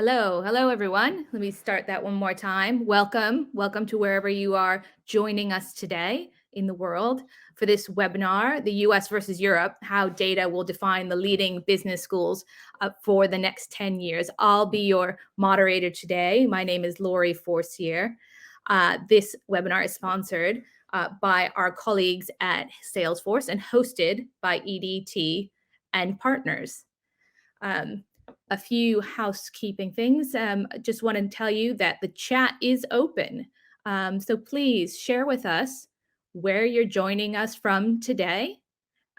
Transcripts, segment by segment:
Hello, everyone. Let me start that one more time. Welcome to wherever you are joining us today in the world for this webinar, the US versus Europe, how data will define the leading business schools for the next 10 years. I'll be your moderator today. My name is Laurie Forcier. This webinar is sponsored by our colleagues at Salesforce and hosted by EDT&Partners. A few housekeeping things. Just want to tell you that the chat is open. So please share with us where you're joining us from today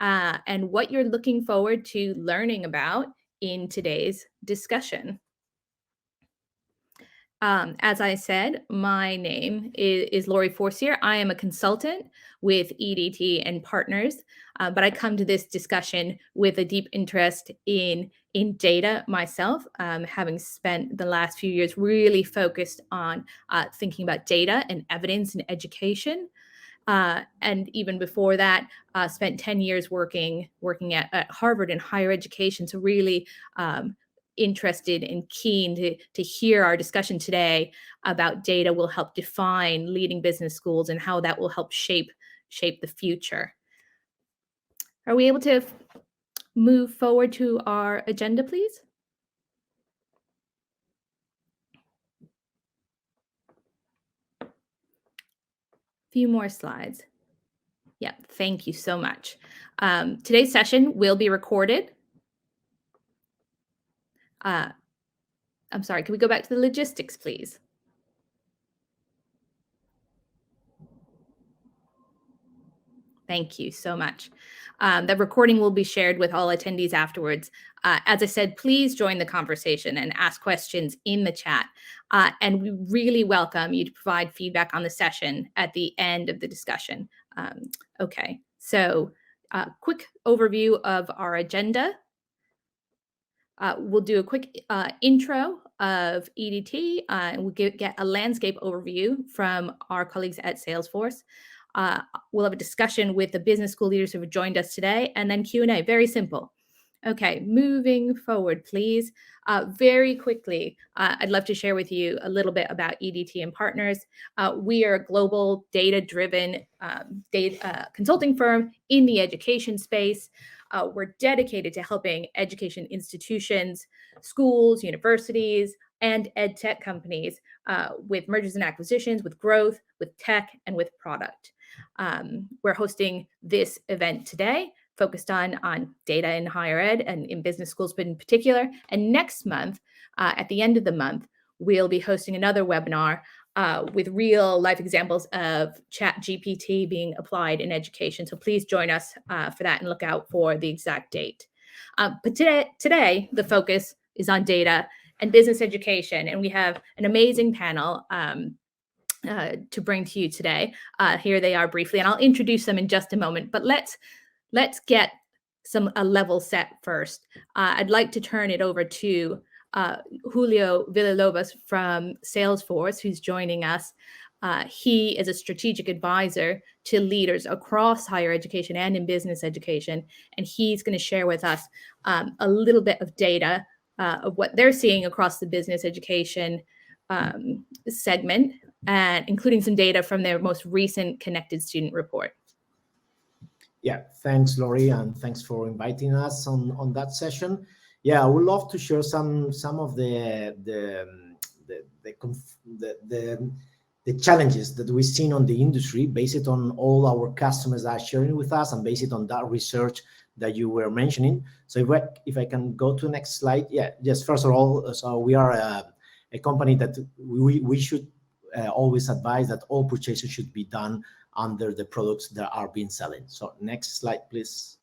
and what you're looking forward to learning about in today's discussion. As I said, my name is Laurie Forcier. I am a consultant with EDT&Partners, but I come to this discussion with a deep interest in data myself, having spent the last few years really focused on thinking about data and evidence in education. And even before that, spent 10 years working at Harvard in higher education. So really interested and keen to hear our discussion today about data will help define leading business schools and how that will help shape the future. Are we able to move forward to our agenda, please? Few more slides. Yeah, thank you so much. Today's session will be recorded. I'm sorry, can we go back to the logistics, please? Thank you so much. The recording will be shared with all attendees afterwards. As I said, please join the conversation and ask questions in the chat. And we really welcome you to provide feedback on the session at the end of the discussion. Okay, so quick overview of our agenda. We'll do a quick intro of EDT, and we'll get a landscape overview from our colleagues at Salesforce. We'll have a discussion with the business school leaders who have joined us today, and then Q&A, very simple. Okay, moving forward, please. Very quickly, I'd love to share with you a little bit about EDT&Partners. We are a global data-driven consulting firm in the education space. We're dedicated to helping education institutions, schools, universities, and ed tech companies with mergers and acquisitions, with growth, with tech, and with product. We're hosting this event today, focused on data in higher ed and in business schools, but in particular. And next month, at the end of the month, we'll be hosting another webinar with real life examples of ChatGPT being applied in education. So please join us for that and look out for the exact date. But today, the focus is on data and business education. And we have an amazing panel to bring to you today. Here they are briefly, and I'll introduce them in just a moment. But let's get a level set first. I'd like to turn it over to Julio Villalobos from Salesforce, who's joining us. He is a strategic advisor to leaders across higher education and in business education, and he's going to share with us a little bit of data of what they're seeing across the business education segment, and including some data from their most recent Connected Student Report. Yeah, thanks, Laurie, and thanks for inviting us on that session. Yeah, I would love to share some of the challenges that we've seen on the industry, based on all our customers are sharing with us, and based on that research that you were mentioning. So if I can go to the next slide. Yeah, just first of all, so we are a company that we should always advise that all purchases should be done under the products that are being selling. So next slide, please.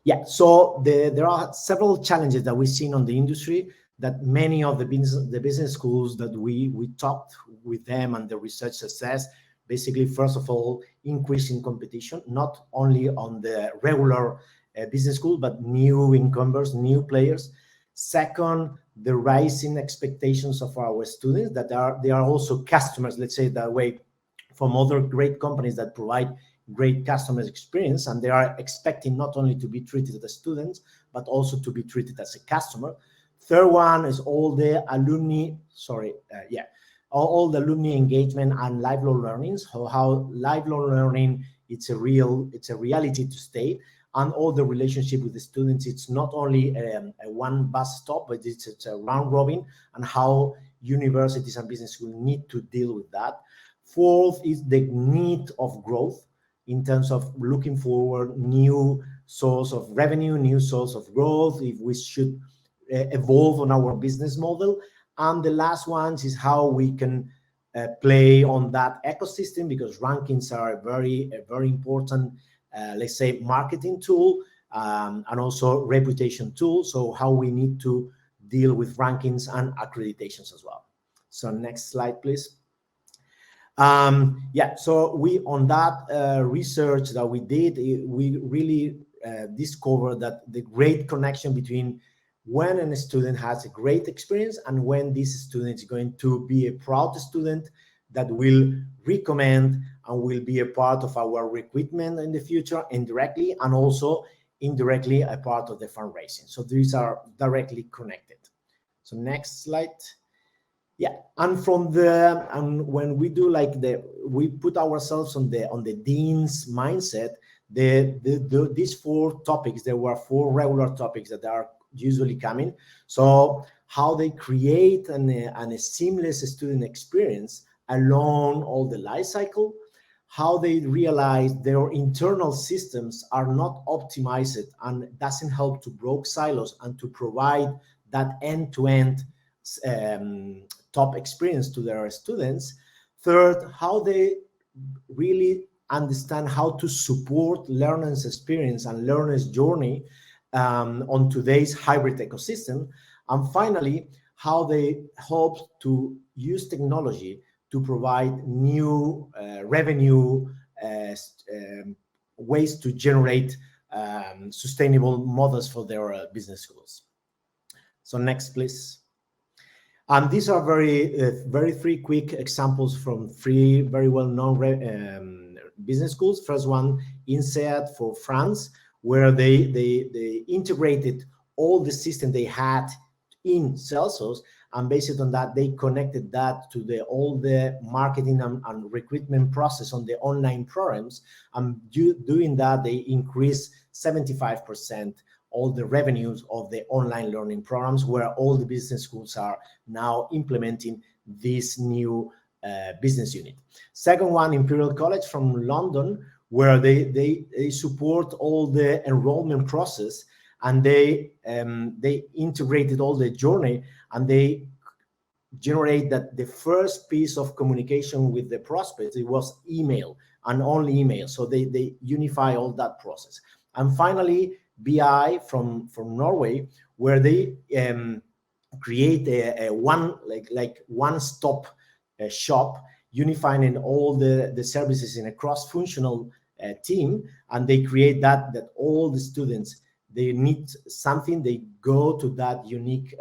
Yeah, so there are several challenges that we've seen on the industry that many of the business schools that we talked with them and the research success. Basically, first of all, increasing competition, not only on the regular business school, but new incumbents, new players. Second, the rising expectations of our students that they are also customers, let's say that way, from other great companies that provide great customer experience, and they are expecting not only to be treated as students, but also to be treated as a customer. Third one is all the alumni, all the alumni engagement and lifelong learning. So how lifelong learning, it's a reality to stay, and all the relationship with the students. It's not only a one bus stop, but it's a round robin, and how universities and business schools need to deal with that. Fourth is the need of growth in terms of looking forward, new source of revenue, new source of growth, if we should evolve on our business model. And the last one is how we can play on that ecosystem, because rankings are a very important, let's say, marketing tool, and also reputation tool. So how we need to deal with rankings and accreditations as well. So next slide, please. So we, on that research that we did, we really discovered that the great connection between when a student has a great experience and when this student is going to be a proud student that will recommend and will be a part of our recruitment in the future indirectly, and also indirectly a part of the fundraising. So these are directly connected. So next slide. Yeah, and when we do we put ourselves on the dean's mindset. These 4 topics, there were 4 regular topics that are usually coming. So how they create a seamless student experience along all the life cycle, how they realize their internal systems are not optimized and doesn't help to break silos and to provide that end-to-end top experience to their students. Third, how they really understand how to support learners' experience and learners' journey on today's hybrid ecosystem. And finally, how they hope to use technology to provide new revenue ways to generate sustainable models for their business schools. So next, please. And these are very 3 quick examples from 3 very well-known business schools. First one, INSEAD for France, where they integrated all the system they had in Salesforce, and based on that, they connected that to all the marketing and recruitment process on the online programs. And doing that, they increased 75% all the revenues of the online learning programs, where all the business schools are now implementing this new business unit. Second one, Imperial College from London, where they support all the enrollment process, and they integrated all the journey, and they generate that the first piece of communication with the prospects, it was email and only email. So they unify all that process. And finally, BI from Norway, where they create a one-stop shop, unifying all the services in a cross-functional team, and they create that all the students, they need something, they go to that unique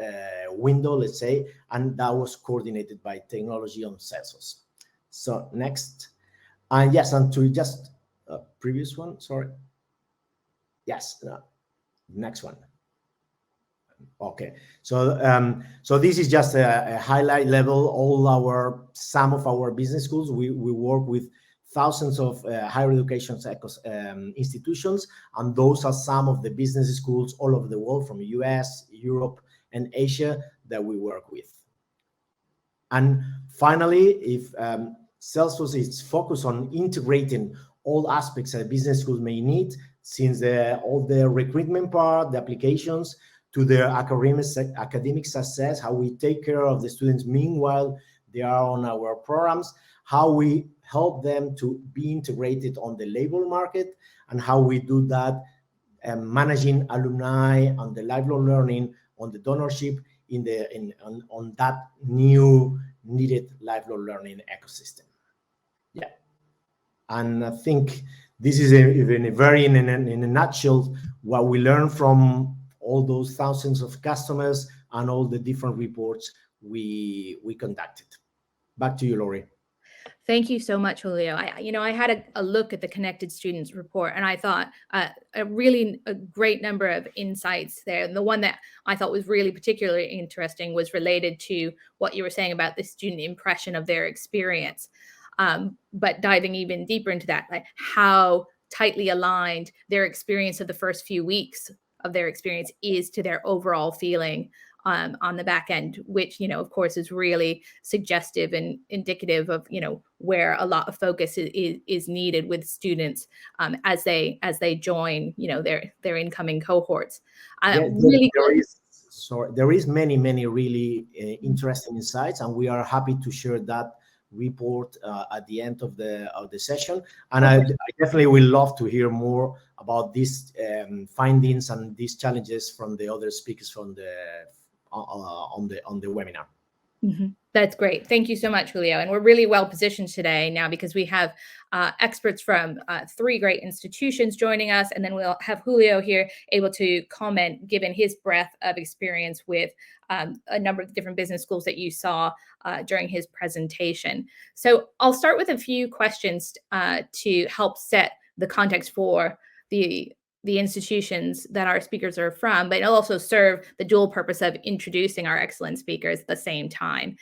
window, let's say, and that was coordinated by technology on Salesforce. So next, and yes, and to just previous one, sorry. Yes, next one. Okay, so so this is just a highlight level. Some of our business schools, we work with thousands of higher education institutions, and those are some of the business schools all over the world, from US, Europe, and Asia, that we work with. And finally, if Salesforce is focused on integrating all aspects that business schools may need, since all the recruitment part, the applications, to their academic success, how we take care of the students meanwhile they are on our programs, how we help them to be integrated on the labor market, and how we do that, managing alumni on the lifelong learning, on the donorship, on that new needed lifelong learning ecosystem. Yeah, and I think this is in a nutshell what we learn from all those thousands of customers and all the different reports we conducted. Back to you, Laurie. Thank you so much, Julio. I had a look at the Connected Students report, and I thought a great number of insights there. And the one that I thought was really particularly interesting was related to what you were saying about the student impression of their experience. But diving even deeper into that, like how tightly aligned their experience of the first few weeks of their experience is to their overall feeling on the back end, which, of course, is really suggestive and indicative of, where a lot of focus is needed with students as they join, their incoming cohorts. Really good. There is many really interesting insights, and we are happy to share that report at the end of the session. And I definitely will love to hear more about these findings and these challenges from the other speakers from on the webinar. Mm-hmm. That's great. Thank you so much, Julio. And we're really well positioned today now because we have experts from 3 great institutions joining us. And then we'll have Julio here able to comment, given his breadth of experience with a number of different business schools that you saw during his presentation. So I'll start with a few questions to help set the context for the institutions that our speakers are from, but it'll also serve the dual purpose of introducing our excellent speakers at the same time.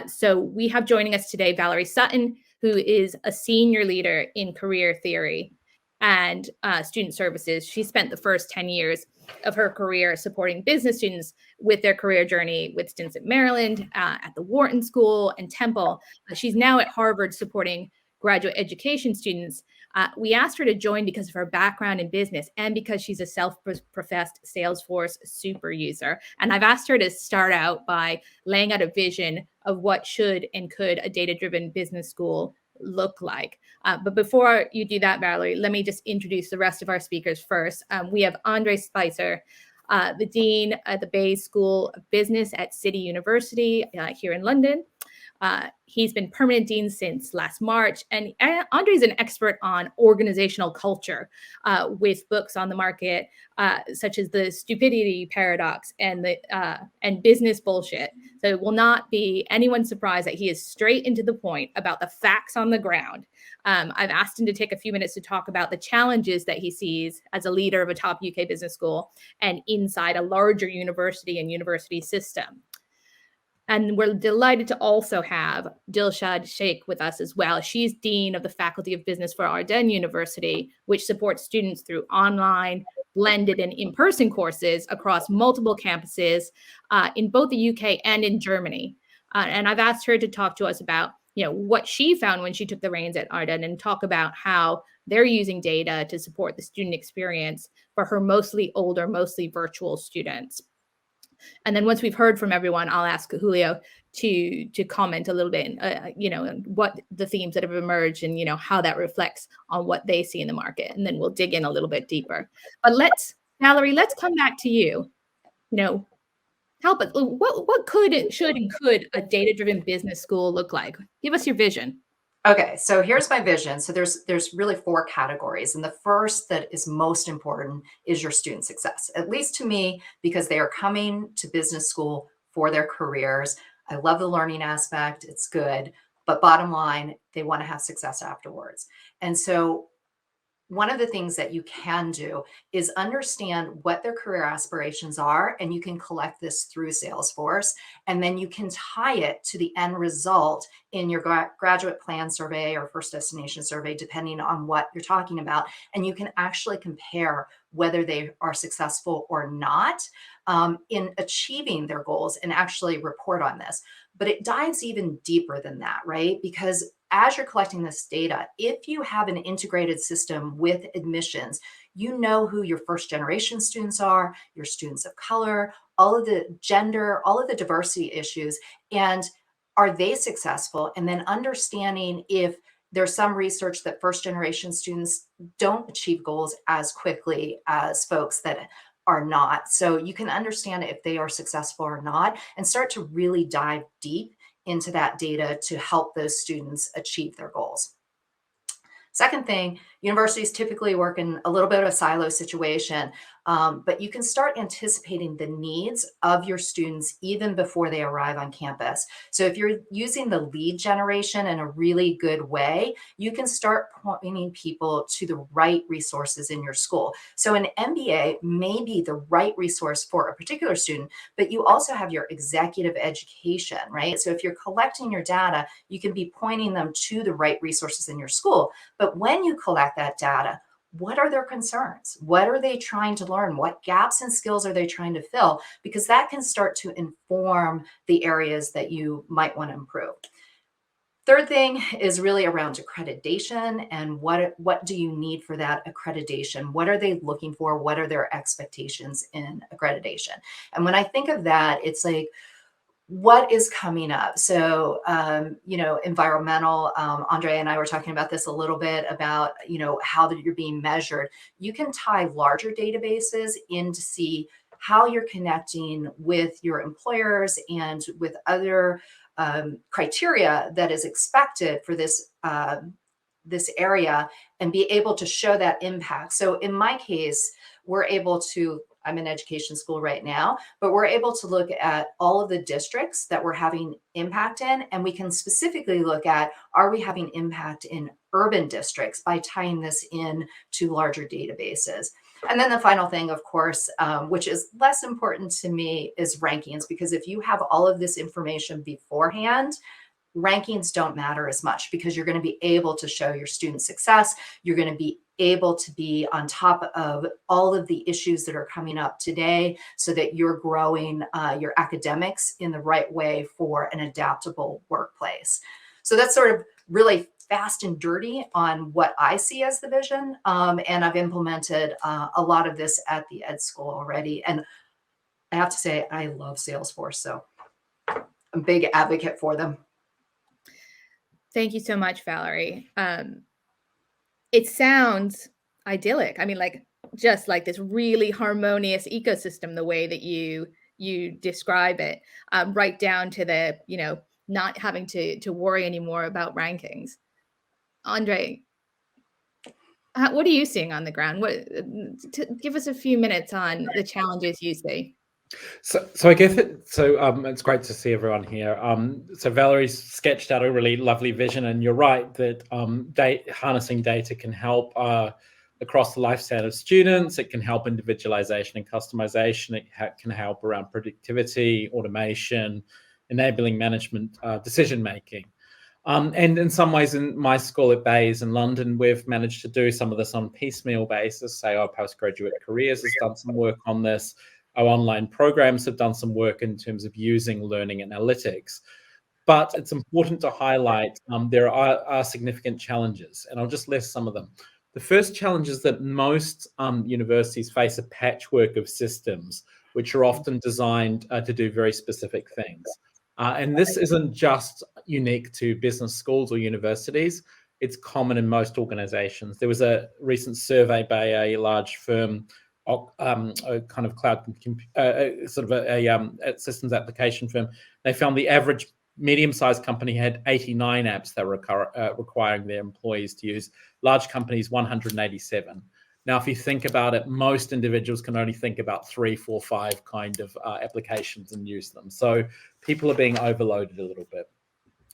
So we have joining us today Valerie Sutton, who is a senior leader in career theory and student services. She spent the first 10 years of her career supporting business students with their career journey with stints at Maryland, at the Wharton School and Temple. She's now at Harvard supporting graduate education students. We asked her to join because of her background in business and because she's a self-professed Salesforce super user. And I've asked her to start out by laying out a vision of what should and could a data-driven business school look like. But before you do that, Valerie, let me just introduce the rest of our speakers first. We have Andre Spicer, the Dean at the Bay School of Business at City University here in London. He's been permanent dean since last March, and Andre is an expert on organizational culture with books on the market such as The Stupidity Paradox and Business Bullshit. So it will not be anyone surprised that he is straight into the point about the facts on the ground. I've asked him to take a few minutes to talk about the challenges that he sees as a leader of a top UK business school and inside a larger university and university system. And we're delighted to also have Dilshad Sheikh with us as well. She's Dean of the Faculty of Business for Arden University, which supports students through online, blended, and in-person courses across multiple campuses in both the UK and in Germany. And I've asked her to talk to us about what she found when she took the reins at Arden and talk about how they're using data to support the student experience for her mostly older, mostly virtual students. And then once we've heard from everyone, I'll ask Julio to comment a little bit, what the themes that have emerged and, how that reflects on what they see in the market. And then we'll dig in a little bit deeper. But Valerie, let's come back to you. Help us. What should and could a data-driven business school look like? Give us your vision. Okay, so here's my vision. So there's really 4 categories. And the first that is most important is your student success, at least to me, because they are coming to business school for their careers. I love the learning aspect. It's good. But bottom line, they want to have success afterwards. And so one of the things that you can do is understand what their career aspirations are, and you can collect this through Salesforce, and then you can tie it to the end result in your graduate plan survey or first destination survey, depending on what you're talking about. And you can actually compare whether they are successful or not in achieving their goals and actually report on this. But it dives even deeper than that, right? Because as you're collecting this data, if you have an integrated system with admissions, you know who your first generation students are, your students of color, all of the gender, all of the diversity issues, and are they successful? And then understanding if there's some research that first generation students don't achieve goals as quickly as folks that are not. So you can understand if they are successful or not and start to really dive deep into that data to help those students achieve their goals. Second thing, universities typically work in a little bit of a silo situation. But you can start anticipating the needs of your students even before they arrive on campus. So if you're using the lead generation in a really good way, you can start pointing people to the right resources in your school. So an MBA may be the right resource for a particular student, but you also have your executive education, right? So if you're collecting your data, you can be pointing them to the right resources in your school. But when you collect that data, what are their concerns? What are they trying to learn? What gaps and skills are they trying to fill? Because that can start to inform the areas that you might want to improve. Third thing is really around accreditation and what do you need for that accreditation? What are they looking for? What are their expectations in accreditation? And when I think of that, it's like, what is coming up? So, environmental, Andre and I were talking about this a little bit about, how that you're being measured. You can tie larger databases in to see how you're connecting with your employers and with other criteria that is expected for this area and be able to show that impact. So in my case, we're able to, I'm in education school right now, but we're able to look at all of the districts that we're having impact in, and we can specifically look at, are we having impact in urban districts by tying this in to larger databases? And then the final thing, of course, which is less important to me, is rankings, because if you have all of this information beforehand, rankings don't matter as much because you're going to be able to show your student success. You're going to be able to be on top of all of the issues that are coming up today so that you're growing your academics in the right way for an adaptable workplace. So that's sort of really fast and dirty on what I see as the vision. And I've implemented a lot of this at the ed school already. And I have to say, I love Salesforce. So I'm a big advocate for them. Thank you so much, Valerie. It sounds idyllic. I mean, just like this really harmonious ecosystem, the way that you describe it, right down to the, not having to worry anymore about rankings. Andre, what are you seeing on the ground? Give us a few minutes on the challenges you see. So I guess it's great to see everyone here. So Valerie's sketched out a really lovely vision, and you're right that harnessing data can help across the lifespan of students. It can help individualization and customization. It can help around productivity, automation, enabling management decision making. And in some ways, in my school at Bayes in London, we've managed to do some of this on piecemeal basis. Say our postgraduate careers has done some work on this. Our online programs have done some work in terms of using learning analytics. But it's important to highlight there are significant challenges, and I'll just list some of them. The first challenge is that most universities face a patchwork of systems, which are often designed to do very specific things. And this isn't just unique to business schools or universities. It's common in most organizations. There was a recent survey by a large firm, a kind of cloud, sort of a systems application firm. They found the average medium-sized company had 89 apps that were requiring their employees to use. Large companies, 187. Now, if you think about it, most individuals can only think about 3, 4, 5 kind of applications and use them. So people are being overloaded a little bit.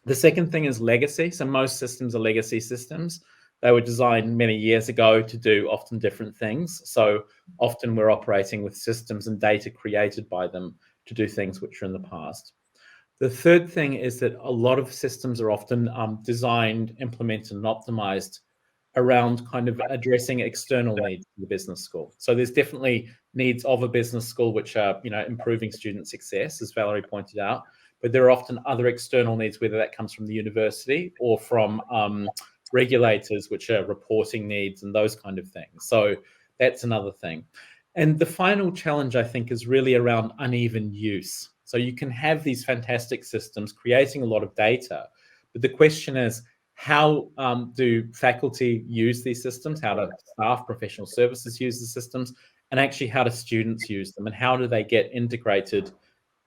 The second thing is legacy. So most systems are legacy systems. They were designed many years ago to do often different things. So often we're operating with systems and data created by them to do things which are in the past. The third thing is that a lot of systems are often designed, implemented, and optimized around kind of addressing external needs of the business school. So there's definitely needs of a business school which are, improving student success, as Valerie pointed out. But there are often other external needs, whether that comes from the university or from regulators, which are reporting needs and those kind of things. So that's another thing. And the final challenge, I think, is really around uneven use. So you can have these fantastic systems creating a lot of data, but the question is, how do faculty use these systems? How do staff, professional services use the systems? And actually, how do students use them? And how do they get integrated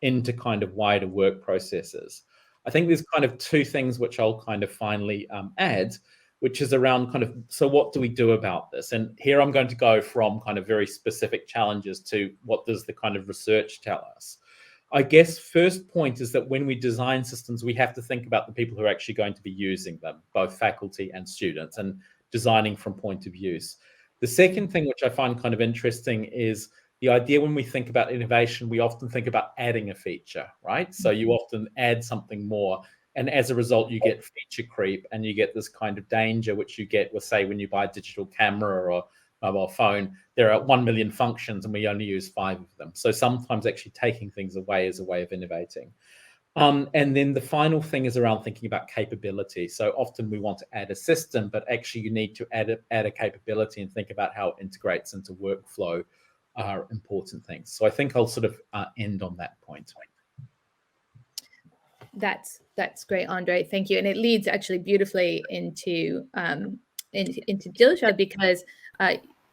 into kind of wider work processes? I think there's kind of two things which I'll kind of finally add. which is around kind of, so what do we do about this? And here I'm going to go from kind of very specific challenges to what does the kind of research tell us? I guess first point is that when we design systems, we have to think about the people who are actually going to be using them, both faculty and students, and designing from point of use. The second thing, which I find kind of interesting, is the idea when we think about innovation, we often think about adding a feature, right? So you often add something more. And as a result, you get feature creep and you get this kind of danger, which you get with, say, when you buy a digital camera or mobile phone, there are 1 million functions and we only use 5 of them. So sometimes actually taking things away is a way of innovating. And then the final thing is around thinking about capability. So often we want to add a system, but actually you need to add a capability and think about how it integrates into workflow are important things. So I think I'll sort of end on that point. That's great, Andre. Thank you. And it leads actually beautifully into Dilshad, because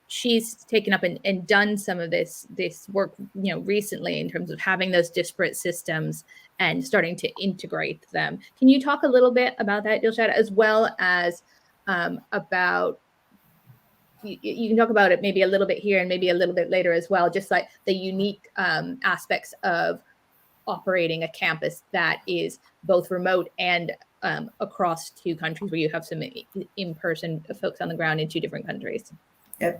she's taken up and done some of this work, recently, in terms of having those disparate systems and starting to integrate them. Can you talk a little bit about that, Dilshad, as well as about, you can talk about it maybe a little bit here and maybe a little bit later as well, just like the unique aspects of operating a campus that is both remote and across 2 countries, where you have some in-person folks on the ground in 2 different countries.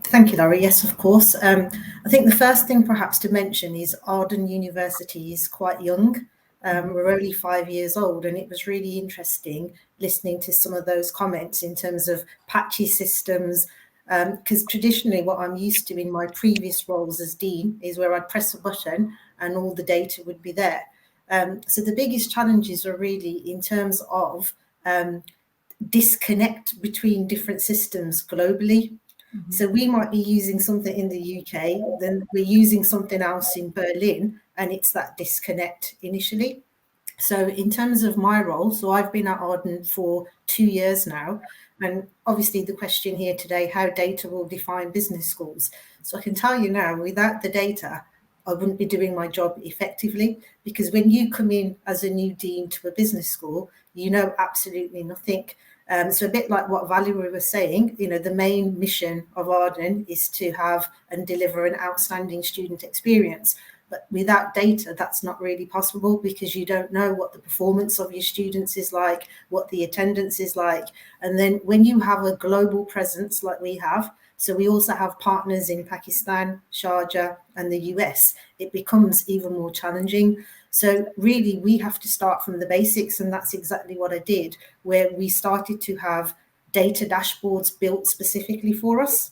Thank you, Laurie. Yes, of course. I think the first thing perhaps to mention is Arden University is quite young. We're only 5 years old, and it was really interesting listening to some of those comments in terms of patchy systems, because traditionally what I'm used to in my previous roles as dean is where I'd press a button and all the data would be there. So the biggest challenges are really in terms of disconnect between different systems globally. Mm-hmm. So we might be using something in the UK, then we're using something else in Berlin, and it's that disconnect initially. So in terms of my role, so I've been at Arden for 2 years now, and obviously the question here today, how data will define business schools. So I can tell you now, without the data, I wouldn't be doing my job effectively, because when you come in as a new dean to a business school, you know absolutely nothing. So a bit like what Valerie was saying, the main mission of Arden is to have and deliver an outstanding student experience. But without data, that's not really possible, because you don't know what the performance of your students is like, what the attendance is like. And then when you have a global presence like we have, so we also have partners in Pakistan, Sharjah, and the US, it becomes even more challenging. So really, we have to start from the basics, and that's exactly what I did, where we started to have data dashboards built specifically for us.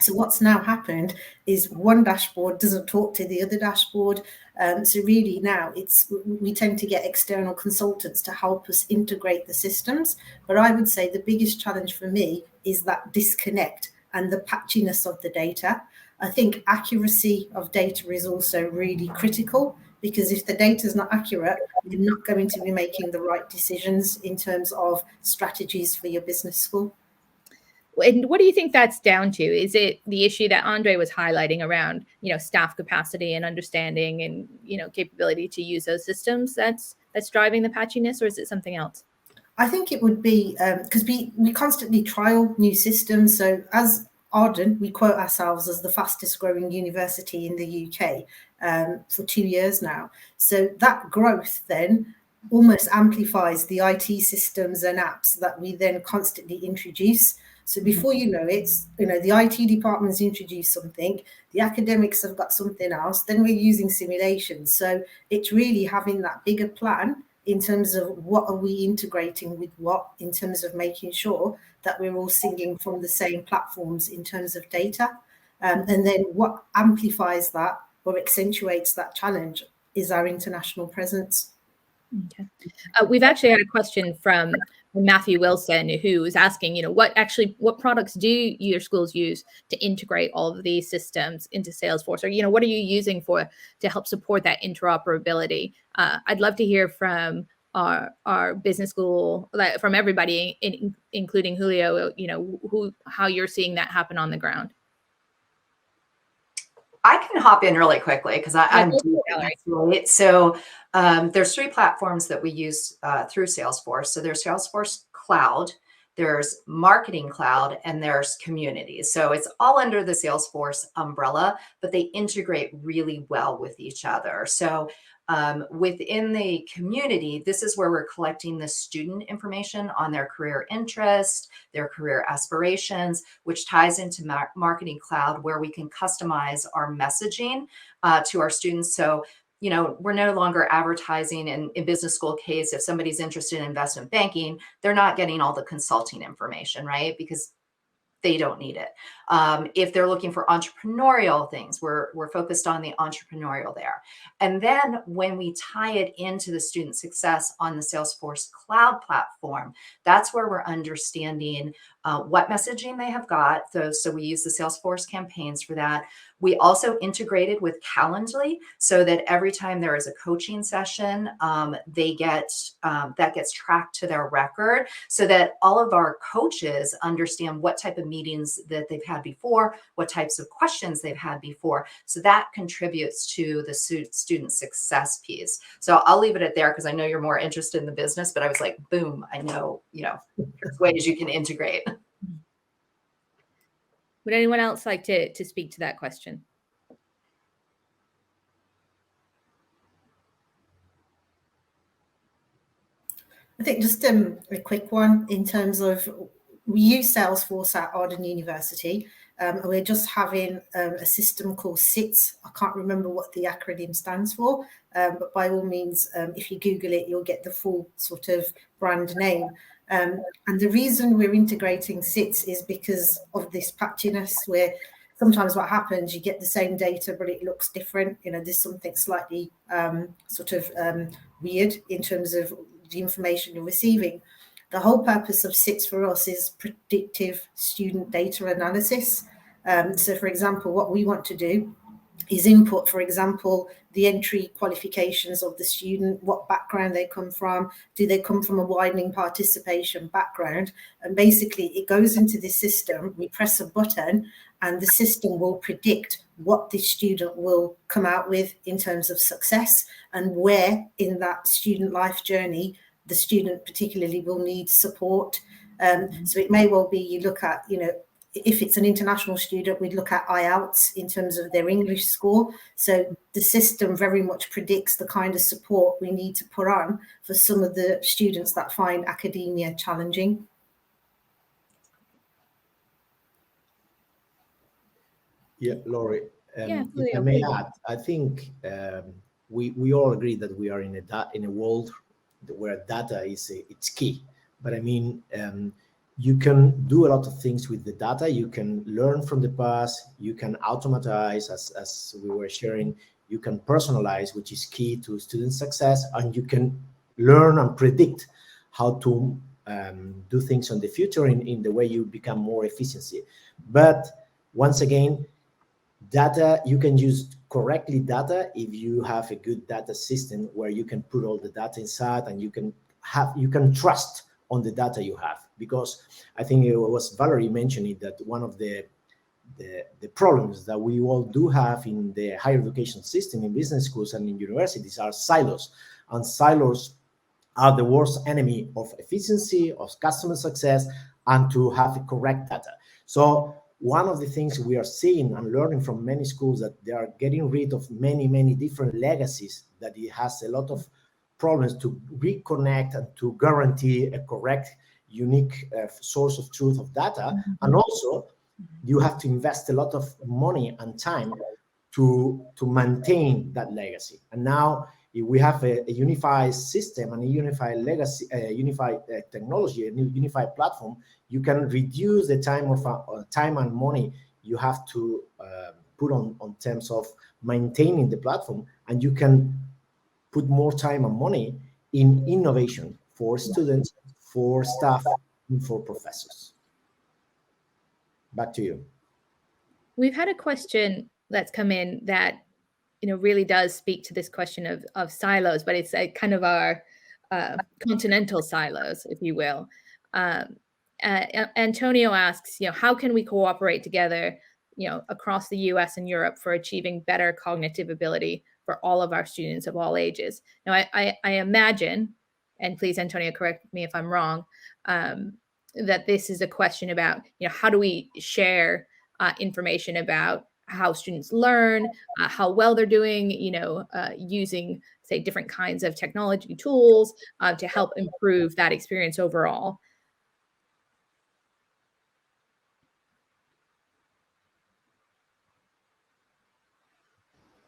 So what's now happened is one dashboard doesn't talk to the other dashboard. So really now we tend to get external consultants to help us integrate the systems. But I would say the biggest challenge for me is that disconnect and the patchiness of the data. I think accuracy of data is also really critical, because if the data is not accurate, you're not going to be making the right decisions in terms of strategies for your business school. And what do you think that's down to? Is it the issue that Andre was highlighting around, staff capacity and understanding and, capability to use those systems that's driving the patchiness, or is it something else? I think it would be because we constantly trial new systems. So as Arden, we quote ourselves as the fastest growing university in the UK for 2 years now. So that growth then almost amplifies the IT systems and apps that we then constantly introduce. So before you know it, the IT department's introduced something, the academics have got something else, then we're using simulations. So it's really having that bigger plan in terms of what are we integrating with what, in terms of making sure that we're all singing from the same platforms in terms of data. And then what amplifies that or accentuates that challenge is our international presence. Okay. We've actually had a question from Matthew Wilson, who is asking, what products do your schools use to integrate all of these systems into Salesforce? Or, what are you using to help support that interoperability? I'd love to hear from our business school, from everybody, including Julio, how you're seeing that happen on the ground. I can hop in really quickly because I'm right. So there's 3 platforms that we use through Salesforce. So there's Salesforce Cloud, there's Marketing Cloud, and there's Communities. So it's all under the Salesforce umbrella, but they integrate really well with each other. So within the community, this is where we're collecting the student information on their career interest, their career aspirations, which ties into Marketing Cloud, where we can customize our messaging to our students. So, you know, we're no longer advertising in business school case. If somebody's interested in investment banking, they're not getting all the consulting information, right? Because they don't need it. If they're looking for entrepreneurial things, we're focused on the entrepreneurial there. And then when we tie it into the student success on the Salesforce Cloud platform, that's where we're understanding what messaging they have got. So we use the Salesforce campaigns for that. We also integrated with Calendly so that every time there is a coaching session, they get that gets tracked to their record, so that all of our coaches understand what type of meetings that they've had before, what types of questions they've had before. So that contributes to the student success piece. So I'll leave it at there because I know you're more interested in the business, but I was like, boom, I know, you know, there's ways you can integrate. Would anyone else like to speak to that question? I think just a quick one in terms of, we use Salesforce at Arden University, and we're just having a system called SITS. I can't remember what the acronym stands for, but by all means, if you Google it, you'll get the full sort of brand name. And the reason we're integrating SITS is because of this patchiness, where sometimes what happens, you get the same data, but it looks different. You know, there's something slightly weird in terms of the information you're receiving. The whole purpose of SITS for us is predictive student data analysis. So, for example, what we want to do is input, for example, the entry qualifications of the student, what background they come from, do they come from a widening participation background? And basically it goes into the system, we press a button, and the system will predict what the student will come out with in terms of success, and where in that student life journey the student particularly will need support. So it may well be, you look at, you know, if it's an international student, we'd look at IELTS in terms of their English score. So the system very much predicts the kind of support we need to put on for some of the students that find academia challenging. Yeah, Laurie, Yeah, if I may add, I think we all agree that we are in a world where data is it's key. But I mean, you can do a lot of things with the data. You can learn from the past. You can automatize, as we were sharing. You can personalize, which is key to student success, and you can learn and predict how to do things in the future in the way you become more efficiency. But once again, data, you can use correctly data if you have a good data system where you can put all the data inside, and you can trust on the data you have. Because I think it was Valerie mentioning that one of the problems that we all do have in the higher education system, in business schools and in universities, are silos. And silos are the worst enemy of efficiency, of customer success, and to have correct data. So one of the things we are seeing and learning from many schools, that they are getting rid of many different legacies, that it has a lot of problems to reconnect and to guarantee a correct, unique source of truth of data. And also you have to invest a lot of money and time to maintain that legacy. And now if we have a unified system and a unified legacy, unified technology, a new unified platform, you can reduce the time and money you have to put on terms of maintaining the platform, and you can put more time and money in innovation for students, for staff, and for professors. Back to you. We've had a question that's come in that, you know, really does speak to this question of silos, but it's a kind of our continental silos, if you will. Antonio asks, you know, how can we cooperate together, you know, across the US and Europe for achieving better cognitive ability for all of our students of all ages? Now, I imagine, and please, Antonio, correct me if I'm wrong, that this is a question about, how do we share information about how students learn, how well they're doing, using, say, different kinds of technology tools to help improve that experience overall.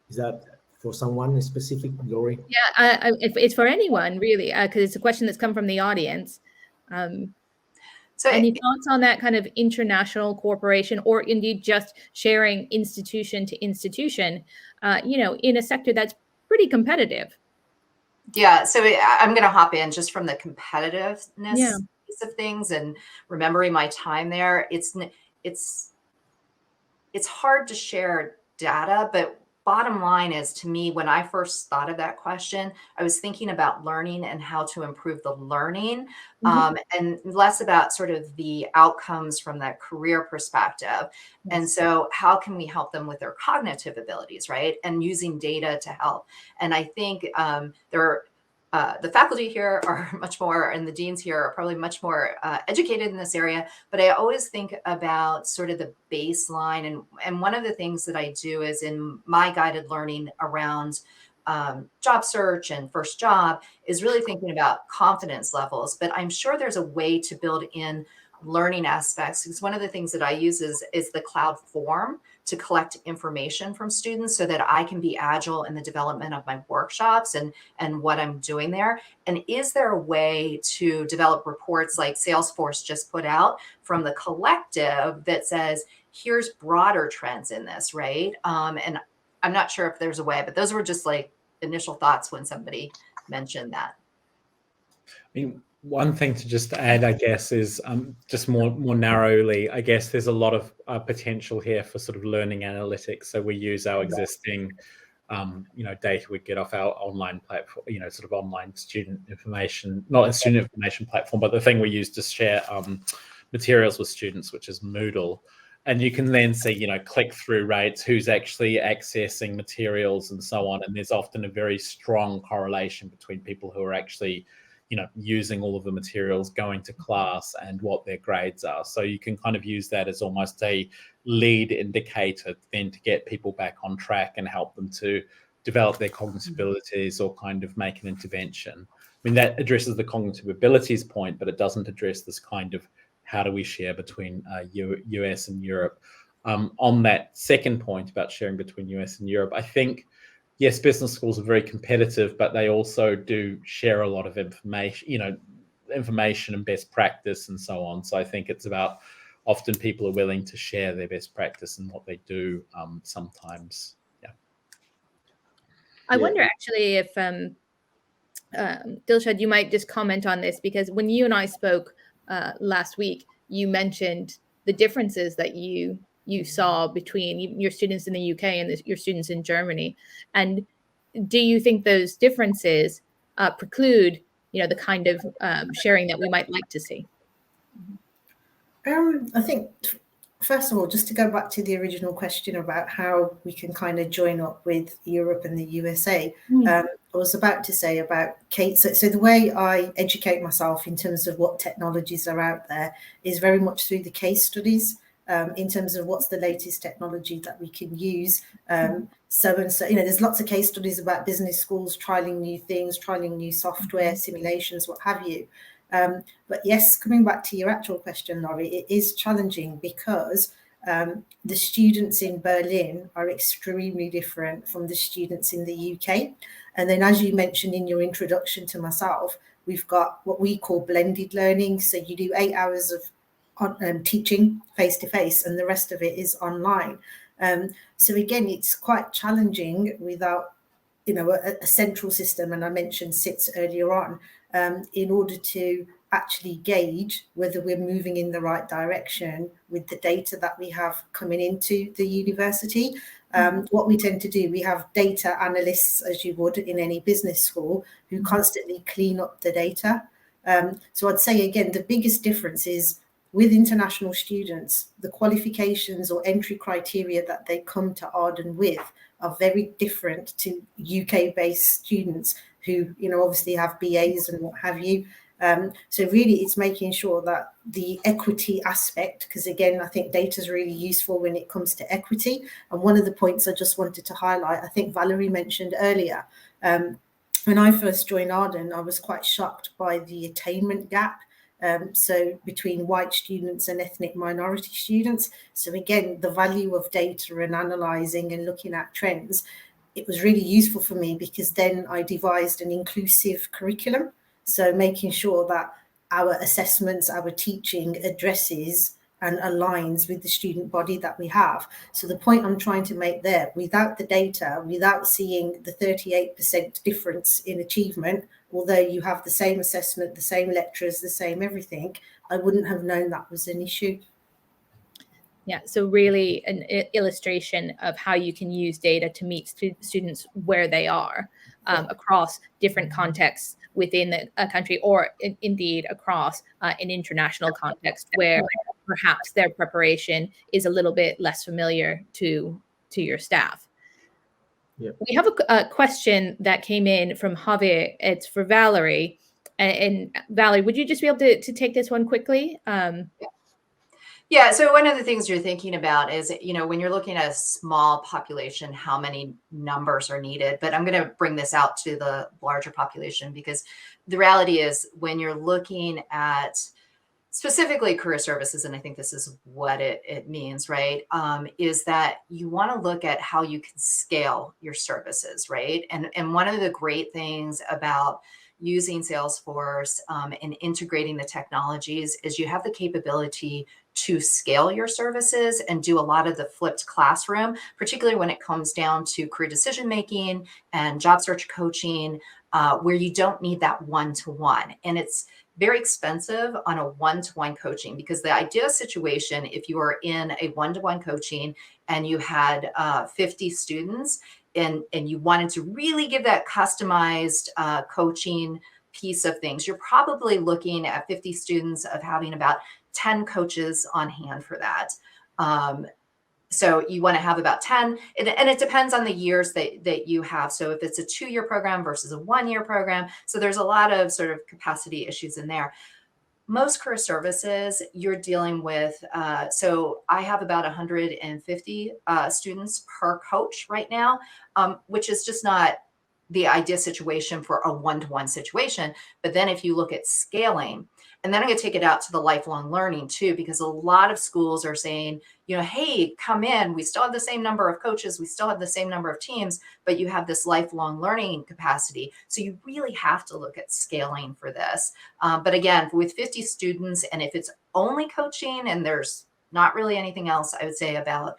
Is that for someone specific, Laurie? Yeah, it's for anyone, really, because it's a question that's come from the audience. So any thoughts on that kind of international cooperation, or indeed just sharing institution to institution, in a sector that's pretty competitive? Yeah, so I'm going to hop in just from the competitiveness piece of things and remembering my time there. It's hard to share data, but bottom line is, to me, when I first thought of that question, I was thinking about learning and how to improve the learning, and less about sort of the outcomes from that career perspective. And so how can we help them with their cognitive abilities, right? And using data to help. And I think the faculty here are much more, and the deans here are probably much more educated in this area, but I always think about sort of the baseline. And one of the things that I do is in my guided learning around job search and first job is really thinking about confidence levels. But I'm sure there's a way to build in learning aspects, because one of the things that I use is the cloud form to collect information from students so that I can be agile in the development of my workshops and what I'm doing there. And is there a way to develop reports like Salesforce just put out from the collective that says, here's broader trends in this, right? And I'm not sure if there's a way, but those were just like initial thoughts when somebody mentioned that. I mean, one thing to just add, I guess, is just more narrowly, I guess there's a lot of potential here for sort of learning analytics. So we use our existing, data we get off our online platform, sort of online student information, not a student information platform, but the thing we use to share materials with students, which is Moodle. And you can then see, click-through rates, who's actually accessing materials and so on. And there's often a very strong correlation between people who are actually using all of the materials, going to class, and what their grades are. So you can kind of use that as almost a lead indicator then to get people back on track and help them to develop their cognitive abilities or kind of make an intervention. I mean, that addresses the cognitive abilities point, but it doesn't address this kind of how do we share between US and Europe. On that second point about sharing between US and Europe, I think, yes, business schools are very competitive, but they also do share a lot of information, information and best practice and so on. So I think it's about often people are willing to share their best practice and what they do sometimes. Yeah. I wonder actually if, Dilshad, you might just comment on this, because when you and I spoke last week, you mentioned the differences that you saw between your students in the UK and your students in Germany. And do you think those differences preclude, the kind of sharing that we might like to see? I think, first of all, just to go back to the original question about how we can kind of join up with Europe and the USA, I was about to say about Kate. So the way I educate myself in terms of what technologies are out there is very much through the case studies. In terms of what's the latest technology that we can use. So there's lots of case studies about business schools trialing new things, trialing new software, simulations, what have you. But yes, coming back to your actual question, Laurie, it is challenging because the students in Berlin are extremely different from the students in the UK. And then, as you mentioned in your introduction to myself, we've got what we call blended learning. So you do 8 hours of teaching face-to-face and the rest of it is online. So again, it's quite challenging without a central system, and I mentioned SITs earlier on, in order to actually gauge whether we're moving in the right direction with the data that we have coming into the university. What we tend to do, we have data analysts, as you would in any business school, who constantly clean up the data. So I'd say, again, the biggest difference is with international students, the qualifications or entry criteria that they come to Arden with are very different to UK-based students who, obviously have BAs and what have you. So really it's making sure that the equity aspect, because again, I think data is really useful when it comes to equity. And one of the points I just wanted to highlight, I think Valerie mentioned earlier, when I first joined Arden, I was quite shocked by the attainment gap. So between white students and ethnic minority students. So again, the value of data and analysing and looking at trends, it was really useful for me, because then I devised an inclusive curriculum. So making sure that our assessments, our teaching addresses and aligns with the student body that we have. So the point I'm trying to make there, without the data, without seeing the 38% difference in achievement, although you have the same assessment, the same lecturers, the same everything, I wouldn't have known that was an issue. Yeah, so really an illustration of how you can use data to meet students where they are across different contexts within a country, or indeed across an international context where perhaps their preparation is a little bit less familiar to your staff. Yeah. We have a question that came in from Javier. It's for Valerie. And Valerie, would you just be able to take this one quickly? Yeah. So one of the things you're thinking about is, when you're looking at a small population, how many numbers are needed. But I'm going to bring this out to the larger population, because the reality is when you're looking at specifically career services, and I think this is what it means, right, is that you want to look at how you can scale your services, right? And one of the great things about using Salesforce and integrating the technologies is you have the capability to scale your services and do a lot of the flipped classroom, particularly when it comes down to career decision-making and job search coaching, where you don't need that one-to-one. And it's very expensive on a one-to-one coaching, because the ideal situation, if you are in a one-to-one coaching and you had 50 students and you wanted to really give that customized coaching piece of things, you're probably looking at 50 students of having about 10 coaches on hand for that. So you want to have about 10, and it depends on the years that you have. So if it's a 2-year program versus a 1-year program, so there's a lot of sort of capacity issues in there. Most career services, you're dealing with, so I have about 150 students per coach right now, which is just not the ideal situation for a one-to-one situation. But then if you look at scaling, and then I'm going to take it out to the lifelong learning too, because a lot of schools are saying, hey, come in. We still have the same number of coaches. We still have the same number of teams, but you have this lifelong learning capacity. So you really have to look at scaling for this. But again, with 50 students, and if it's only coaching and there's not really anything else, I would say about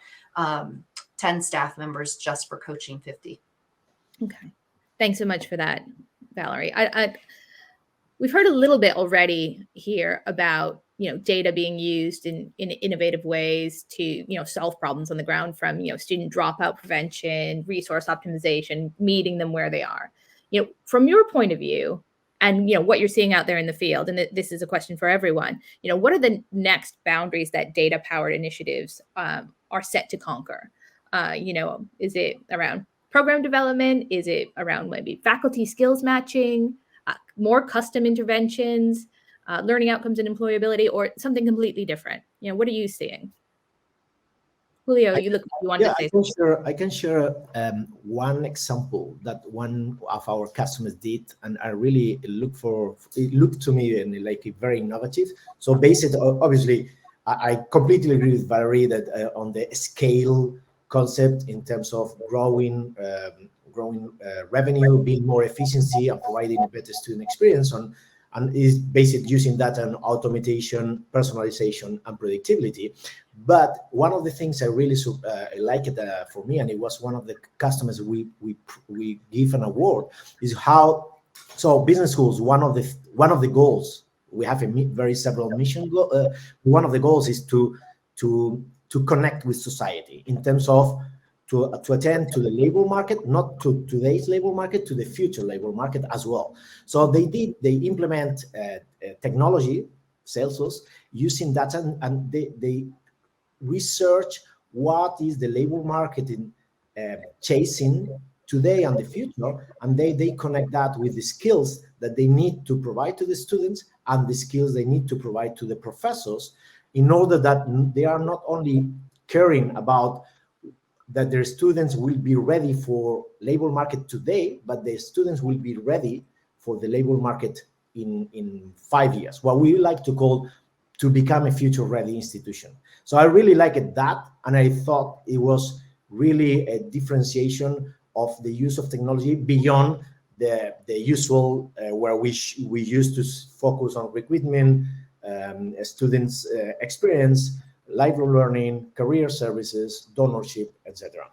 10 staff members just for coaching 50. Okay. Thanks so much for that, Valerie. We've heard a little bit already here about, data being used in innovative ways to, solve problems on the ground, from, student dropout prevention, resource optimization, meeting them where they are. From your point of view and, what you're seeing out there in the field, and this is a question for everyone, what are the next boundaries that data-powered initiatives are set to conquer? Is it around program development? Is it around maybe faculty skills matching? More custom interventions, learning outcomes and employability, or something completely different? What are you seeing? Julio, you want to say something? I can share one example that one of our customers did, and I really it looked to me and like very innovative. So basically, obviously, I completely agree with Valerie that on the scale concept in terms of growing revenue, being more efficiency, and providing a better student experience and is basically using data and automation, personalization, and predictability. But one of the things I really like it for me, and it was one of the customers we give an award, is how. So business schools, one of the goals, we have very several mission. One of the goals is to connect with society in terms of to attend to the labor market, not to today's labor market, to the future labor market as well. So they implement technology, Salesforce, using data, and they research what is the labor market in chasing today and the future, and they connect that with the skills that they need to provide to the students and the skills they need to provide to the professors, in order that they are not only caring about that their students will be ready for labor market today, but the students will be ready for the labor market in 5 years, what we like to call to become a future-ready institution. So I really liked that, and I thought it was really a differentiation of the use of technology beyond the usual where we used to focus on recruitment, students' experience, lifelong learning, career services, donorship, etc.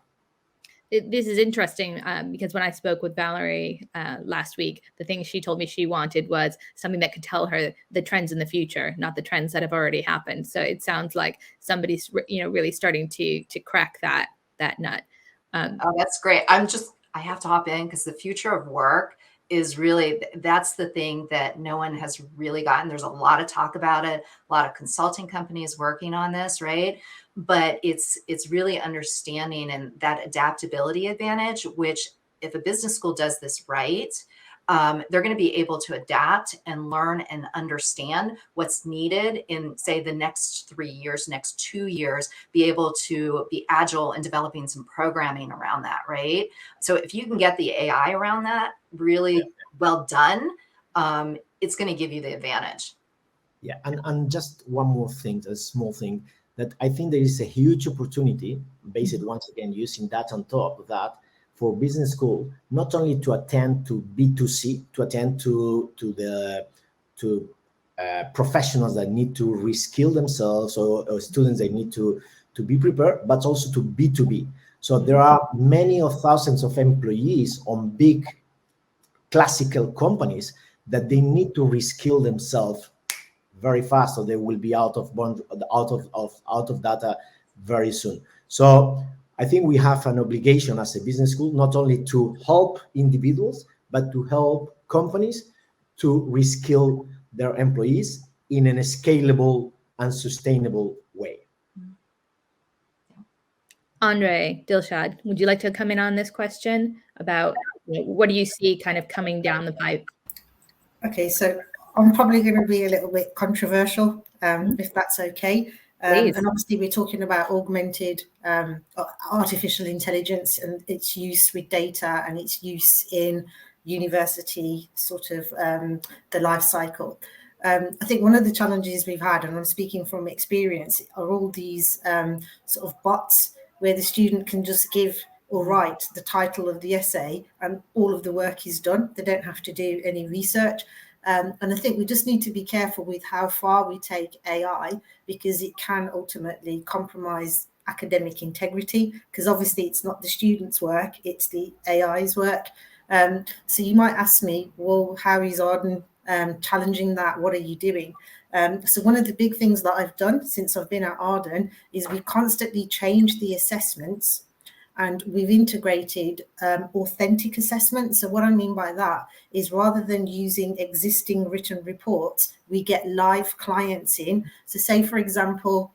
This is interesting because when I spoke with Valerie last week, the thing she told me she wanted was something that could tell her the trends in the future, not the trends that have already happened. So it sounds like somebody's really starting to crack that nut. Oh, that's great. I have to hop in because the future of work is really, that's the thing that no one has really gotten. There's a lot of talk about it, a lot of consulting companies working on this, right? But it's really understanding and that adaptability advantage, which if a business school does this right, they're going to be able to adapt and learn and understand what's needed in, say, the next 3 years, next 2 years, be able to be agile and developing some programming around that, right? So if you can get the AI around that really well done, it's going to give you the advantage. Yeah, and just one more thing, a small thing, that I think there is a huge opportunity, based once again using that on top of that, for business school, not only to attend to B2C, to attend to professionals that need to reskill themselves, or students that need to be prepared, but also to B2B. So there are many of thousands of employees on big classical companies that they need to reskill themselves very fast, or they will be out of data very soon. So I think we have an obligation as a business school not only to help individuals, but to help companies to reskill their employees in a scalable and sustainable way. Andre, Dilshad, would you like to come in on this question about what do you see kind of coming down the pipe? Okay, so I'm probably going to be a little bit controversial, if that's okay. And obviously we're talking about augmented artificial intelligence and its use with data and its use in university sort of the life cycle. I think one of the challenges we've had, and I'm speaking from experience, are all these sort of bots where the student can just give or write the title of the essay and all of the work is done. They don't have to do any research. And I think we just need to be careful with how far we take AI, because it can ultimately compromise academic integrity, because obviously it's not the student's work, it's the AI's work. So you might ask me, well, how is Arden challenging that? What are you doing? So one of the big things that I've done since I've been at Arden is we constantly change the assessments, and we've integrated authentic assessment. So what I mean by that is, rather than using existing written reports, we get live clients in. So say, for example,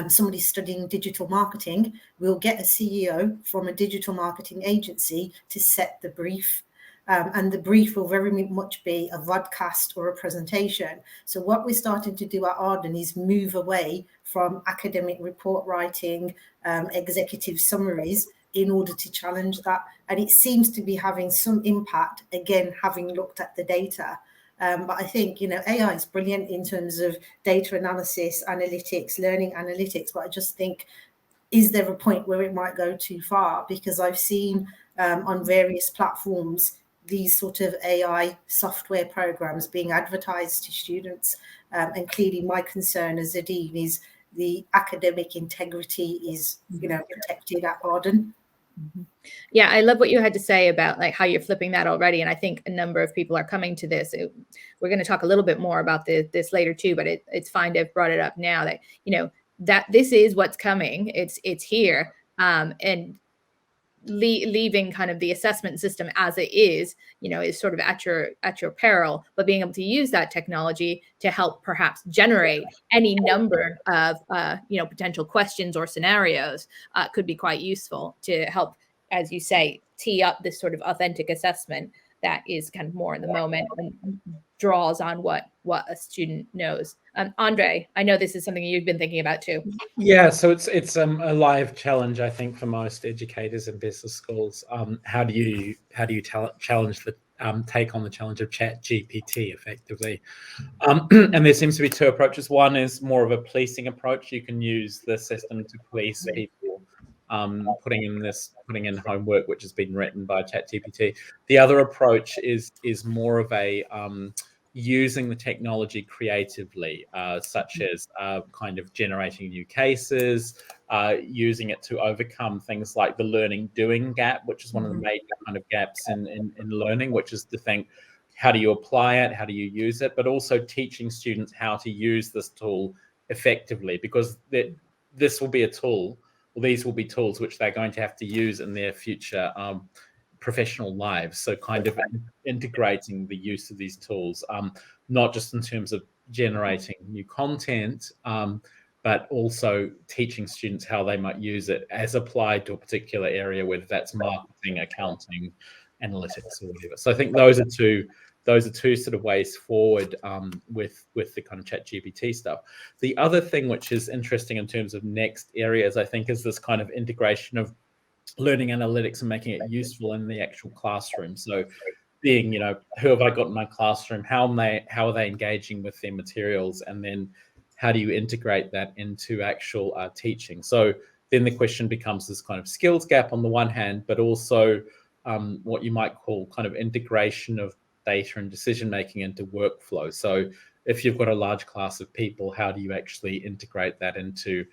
somebody studying digital marketing, we'll get a CEO from a digital marketing agency to set the brief. And the brief will very much be a vodcast or a presentation. So what we're starting to do at Arden is move away from academic report writing, executive summaries, in order to challenge that. And it seems to be having some impact, again, having looked at the data. But I think, AI is brilliant in terms of data analysis, analytics, learning analytics. But I just think, is there a point where it might go too far? Because I've seen on various platforms these sort of AI software programs being advertised to students. And clearly my concern as a dean is the academic integrity is, protected at Arden. Yeah, I love what you had to say about like how you're flipping that already. And I think a number of people are coming to this. We're going to talk a little bit more about this later too, but it's fine to have brought it up now that, that this is what's coming. It's here. And leaving kind of the assessment system as it is sort of at your peril, but being able to use that technology to help perhaps generate any number of potential questions or scenarios could be quite useful to help, as you say, tee up this sort of authentic assessment that is kind of more in the moment and draws on what a student knows. Andre, I know this is something you've been thinking about too. Yeah, so it's a live challenge, I think, for most educators in business schools. How do you challenge the take on the challenge of ChatGPT effectively? And there seems to be two approaches. One is more of a policing approach. You can use the system to police people putting in homework which has been written by ChatGPT. The other approach is more of a using the technology creatively, such as kind of generating new cases, using it to overcome things like the learning doing gap, which is one of the major kind of gaps in learning, which is to think, how do you apply it? How do you use it? But also teaching students how to use this tool effectively, because this will be a tool, or these will be tools which they're going to have to use in their future professional lives. So kind of integrating the use of these tools, not just in terms of generating new content, but also teaching students how they might use it as applied to a particular area, whether that's marketing, accounting, analytics, or whatever. So I think those are two sort of ways forward with the kind of ChatGPT stuff. The other thing which is interesting in terms of next areas, I think, is this kind of integration of learning analytics and making it useful in the actual classroom. So being, who have I got in my classroom? How are they engaging with their materials? And then how do you integrate that into actual teaching? So then the question becomes this kind of skills gap on the one hand, but also what you might call kind of integration of data and decision making into workflow. So if you've got a large class of people, how do you actually integrate that into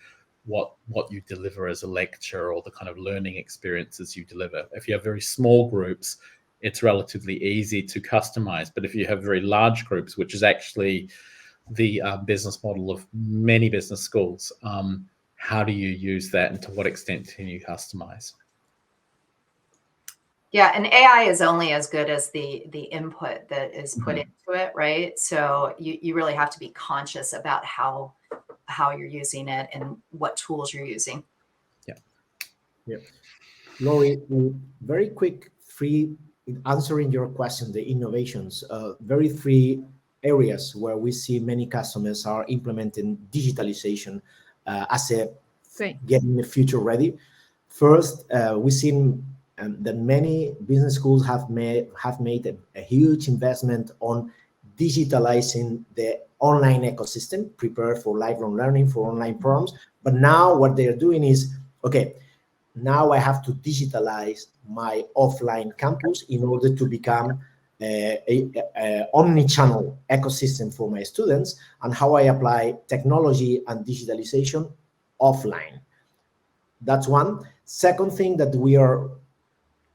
what you deliver as a lecture, or the kind of learning experiences you deliver? If you have very small groups, it's relatively easy to customize. But if you have very large groups, which is actually the business model of many business schools, how do you use that, and to what extent can you customize? Yeah, and AI is only as good as the input that is put into it, right? So you really have to be conscious about how you're using it and what tools you're using. Yeah. Laurie, very quick, free answering your question, the innovations, very three areas where we see many customers are implementing digitalization as a getting the future ready. First, we've seen that many business schools have made a huge investment on digitalizing the online ecosystem, prepared for lifelong learning, for online programs. But now what they're doing is, okay, now I have to digitalize my offline campus in order to become a omni-channel ecosystem for my students, and how I apply technology and digitalization offline. That's one. Second thing that we are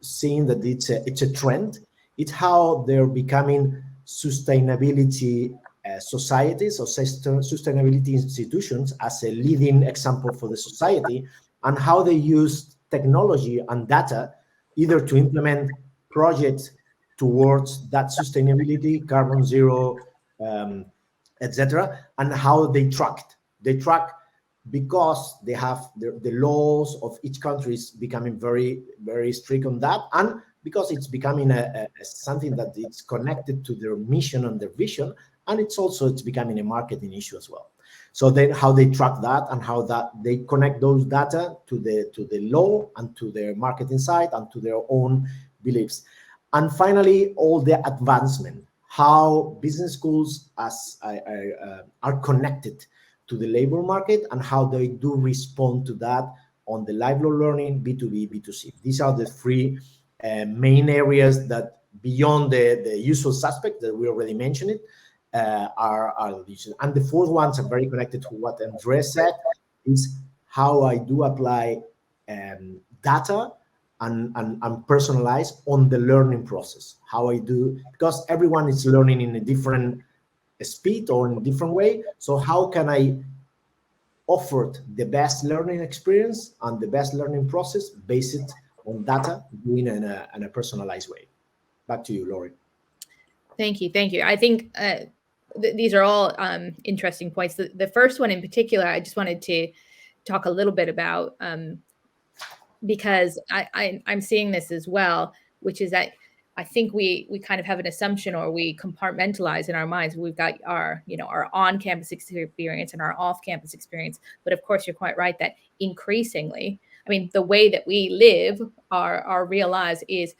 seeing that it's a trend, it's how they're becoming sustainability societies or sustainability institutions as a leading example for the society, and how they use technology and data either to implement projects towards that sustainability, carbon zero, etc., and how they track because they have the laws of each country is becoming very, very strict on that, and because it's becoming something that it's connected to their mission and their vision, and it's becoming a marketing issue as well. So then how they track that, and how that they connect those data to the law and to their marketing side and to their own beliefs. And finally, all the advancement, how business schools are connected to the labor market, and how they do respond to that on the lifelong learning, B2B, B2C. These are the three main areas that, beyond the usual suspect that we already mentioned, are these. And the fourth ones are very connected to what Andres said, is how I do apply data and personalize on the learning process. How I do, because everyone is learning in a different speed or in a different way. So how can I offer the best learning experience and the best learning process based on data, doing in a personalized way? Back to you, Laurie. Thank you. I think these are all interesting points. The first one in particular, I just wanted to talk a little bit about because I'm seeing this as well, which is that I think we kind of have an assumption, or we compartmentalize in our minds. We've got our on-campus experience and our off-campus experience. But of course, you're quite right that increasingly, I mean, the way that we live our real lives is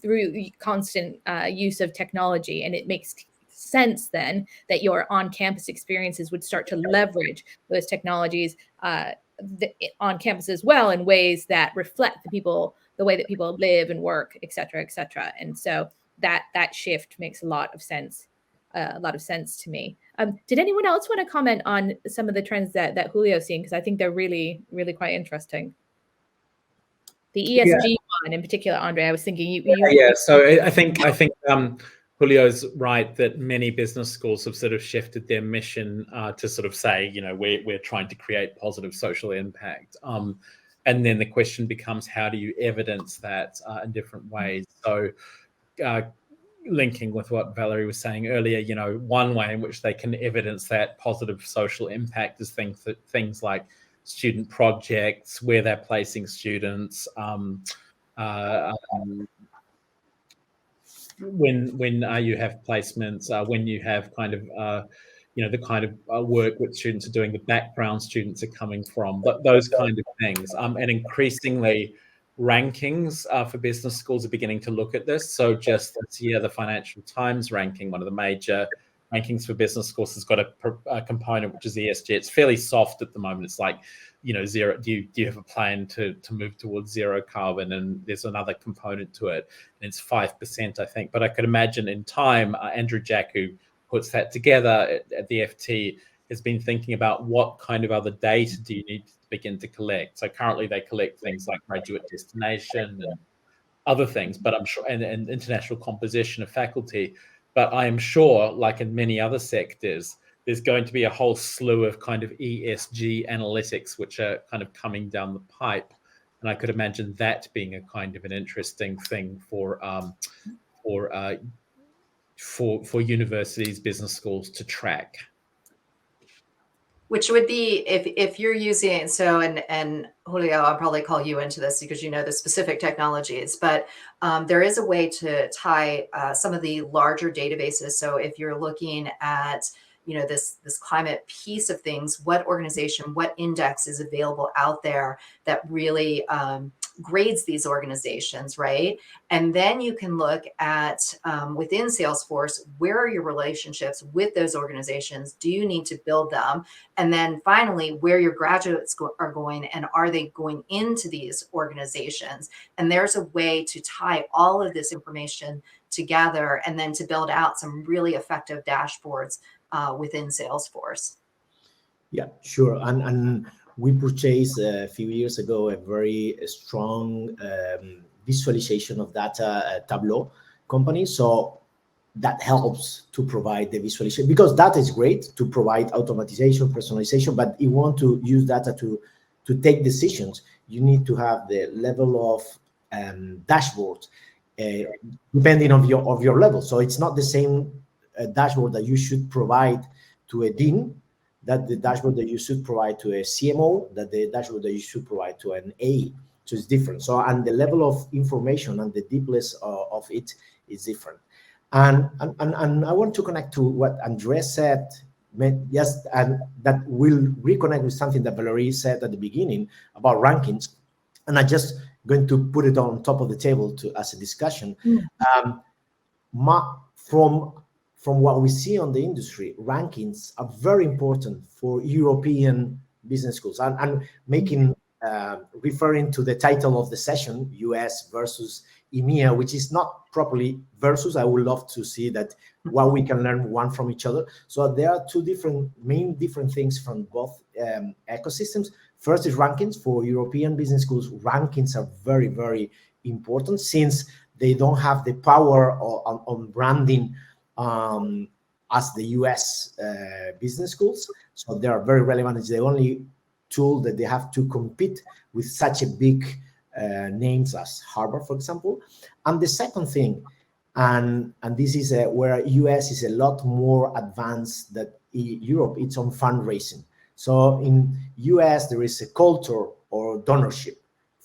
through constant use of technology. And it makes sense then that your on-campus experiences would start to leverage those technologies on campus as well, in ways that reflect the way that people live and work, et cetera, et cetera. And so that shift makes a lot of sense to me. Did anyone else want to comment on some of the trends that Julio's seeing? Because I think they're really, really quite interesting. The ESG one in particular, Andre, I was thinking you. Yeah. So I think Julio's right that many business schools have sort of shifted their mission to sort of say, we're trying to create positive social impact. And then the question becomes, how do you evidence that in different ways? So linking with what Valerie was saying earlier, one way in which they can evidence that positive social impact is things like student projects, where they're placing students, when you have placements, when you have kind of the kind of work which students are doing, the background students are coming from, but those kind of things. And increasingly, rankings for business schools are beginning to look at this. So just this year, the Financial Times ranking, one of the major rankings for business schools, has got a component which is ESG. It's fairly soft at the moment. It's like, zero. Do you have a plan to move towards zero carbon? And there's another component to it, and it's 5%, I think. But I could imagine in time, Andrew Jack, who puts that together at the FT, has been thinking about what kind of other data do you need to begin to collect. So currently they collect things like graduate destination and other things, but I'm sure, and international composition of faculty. But I am sure, like in many other sectors, there's going to be a whole slew of kind of ESG analytics which are kind of coming down the pipe. And I could imagine that being a kind of an interesting thing for universities, business schools to track. Which would be if you're using, and Julio, I'll probably call you into this because you know the specific technologies, but there is a way to tie some of the larger databases. So if you're looking at this climate piece of things, what organization, what index is available out there that really grades these organizations, right? And then you can look at within Salesforce, where are your relationships with those organizations? Do you need to build them? And then finally, where your graduates are going, and are they going into these organizations? And there's a way to tie all of this information together and then to build out some really effective dashboards within Salesforce. Yeah, sure. And we purchased a few years ago a very strong visualization of data Tableau company. So that helps to provide the visualization, because data is great to provide automatization, personalization, but if you want to use data to take decisions, you need to have the level of dashboard depending on your level. So it's not the same dashboard that you should provide to a dean, that the dashboard that you should provide to a CMO, that the dashboard that you should provide to an A. So it's different. So, and the level of information and the deepness of it is different. And I want to connect to what Andres said, yes, and that will reconnect with something that Valerie said at the beginning about rankings. And I just going to put it on top of the table as a discussion. From what we see on the industry, rankings are very important for European business schools. And making referring to the title of the session, US versus EMEA, which is not properly versus. I would love to see that what we can learn one from each other. So there are two main different things from both ecosystems. First is rankings. For European business schools, rankings are very, very important, since they don't have the power on branding as the US business schools. So they are very relevant. It's the only tool that they have to compete with such a big names as Harvard, for example. And the second thing, and this is where US is a lot more advanced than Europe, it's on fundraising. So in US, there is a culture or donorship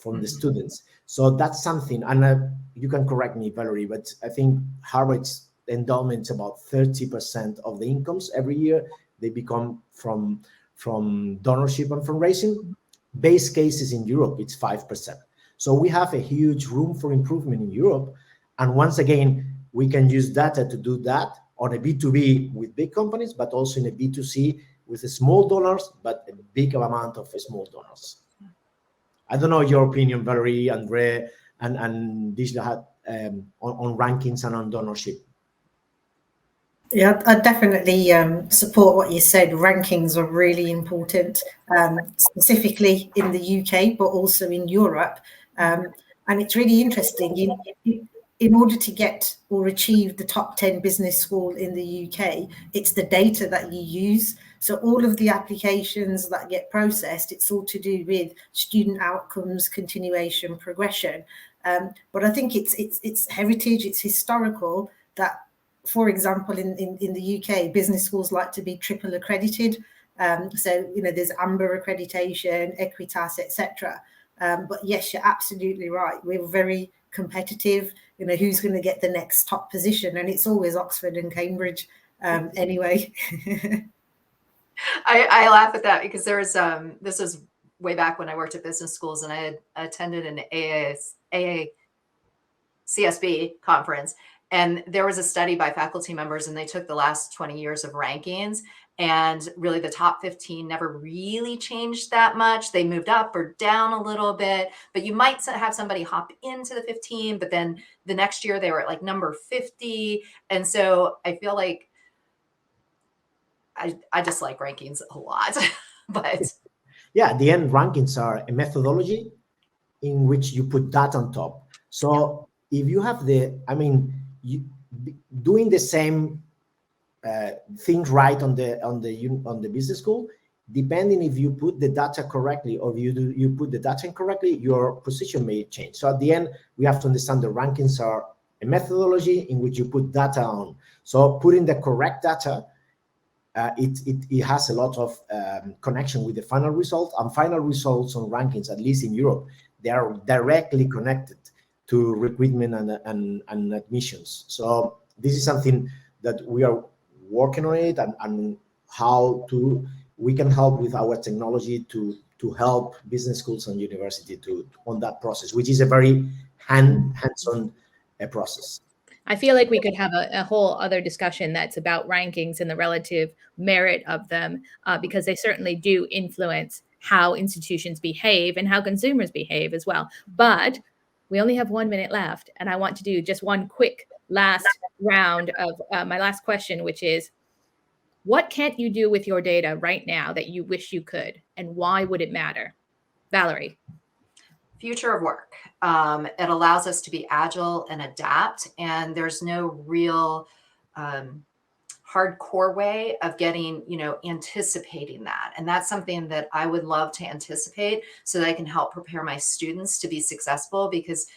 from the students. So that's something, and you can correct me, Valerie, but I think Harvard's endowment's about 30% of the incomes every year. They become from donorship and fundraising. Base cases in Europe, it's 5%. So we have a huge room for improvement in Europe. And once again, we can use data to do that on a B2B with big companies, but also in a B2C with small donors, but a big amount of small donors. I don't know your opinion, Valerie, Andre, and Dilshad, on rankings and on donorship. Yeah, I definitely support what you said. Rankings are really important, specifically in the UK, but also in Europe. And it's really interesting. In order to get or achieve the top 10 business school in the UK, it's the data that you use. So all of the applications that get processed, it's all to do with student outcomes, continuation, progression. But I think it's heritage, it's historical that, for example, in the UK, business schools like to be triple accredited. So, there's Amber accreditation, Equitas, etc. But yes, you're absolutely right. We're very competitive. Who's going to get the next top position? And it's always Oxford and Cambridge anyway. I laugh at that because there's this was way back when I worked at business schools, and I had attended an CSB conference. And there was a study by faculty members, and they took the last 20 years of rankings, and really the top 15 never really changed that much. They moved up or down a little bit, but you might have somebody hop into the 15, but then the next year they were at like number 50. And so I feel like I just like rankings a lot, but yeah, at the end, rankings are a methodology in which you put that on top. So if you have doing the same things right on the business school, depending if you put the data correctly or you put the data incorrectly, your position may change. So at the end, we have to understand the rankings are a methodology in which you put data on. So putting the correct data, it has a lot of connection with the final result, and final results on rankings, at least in Europe, they are directly connected to recruitment and admissions. So this is something that we are working on it, and how we can help with our technology to help business schools and university on that process, which is a very hands-on process. I feel like we could have a whole other discussion that's about rankings and the relative merit of them, because they certainly do influence how institutions behave and how consumers behave as well. But we only have 1 minute left, and I want to do just one quick last round of my last question, which is, what can't you do with your data right now that you wish you could, and why would it matter? Valerie. Future of work. It allows us to be agile and adapt, and there's no real hardcore way of anticipating that. And that's something that I would love to anticipate so that I can help prepare my students to be successful, because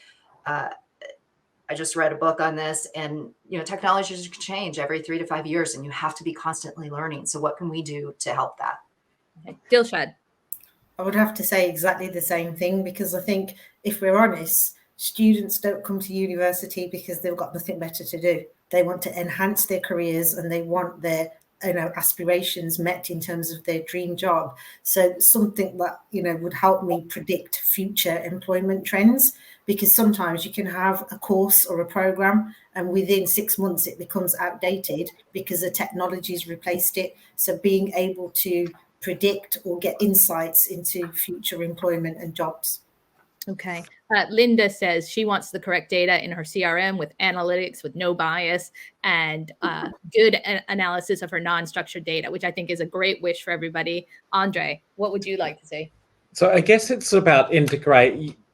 I just read a book on this, and technologies can change every 3 to 5 years, and you have to be constantly learning. So what can we do to help that? Okay. Dilshad. I would have to say exactly the same thing, because I think, if we're honest, students don't come to university because they've got nothing better to do. They want to enhance their careers, and they want their aspirations met in terms of their dream job. So something that would help me predict future employment trends, because sometimes you can have a course or a program and within 6 months it becomes outdated because the technology's replaced it. So being able to predict or get insights into future employment and jobs. Okay. Linda says she wants the correct data in her CRM with analytics, with no bias, and good analysis of her non-structured data, which I think is a great wish for everybody. Andre, what would you like to say? So I guess it's about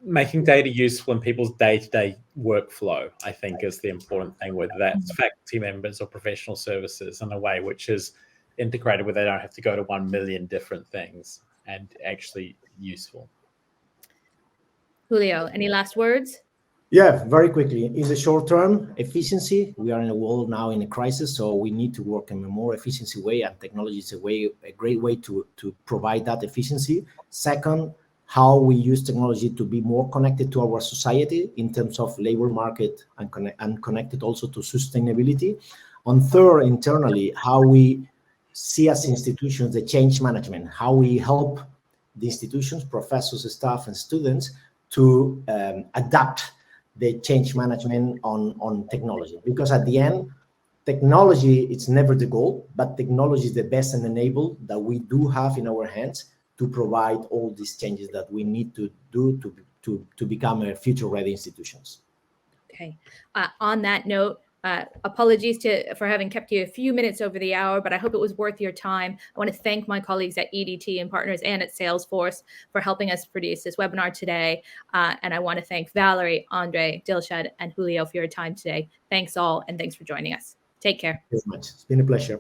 making data useful in people's day-to-day workflow, I think, is the important thing, whether that's faculty members or professional services, in a way which is integrated where they don't have to go to 1 million different things, and actually useful. Julio, any last words? Yeah, very quickly. In the short term, efficiency. We are in a world now in a crisis, so we need to work in a more efficiency way, and technology is a great way to provide that efficiency. Second, how we use technology to be more connected to our society in terms of labor market and connected also to sustainability. On third, internally, how we see as institutions the change management, how we help the institutions, professors, staff, and students to adapt the change management on technology. Because at the end, technology, it's never the goal, but technology is the best and enable that we do have in our hands to provide all these changes that we need to do to become a future-ready institutions. Okay. On that note, apologies for having kept you a few minutes over the hour, but I hope it was worth your time. I want to thank my colleagues at EDT&Partners and at Salesforce for helping us produce this webinar today. And I want to thank Valerie, Andre, Dilshad, and Julio for your time today. Thanks all, and thanks for joining us. Take care. Thank you very much. It's been a pleasure.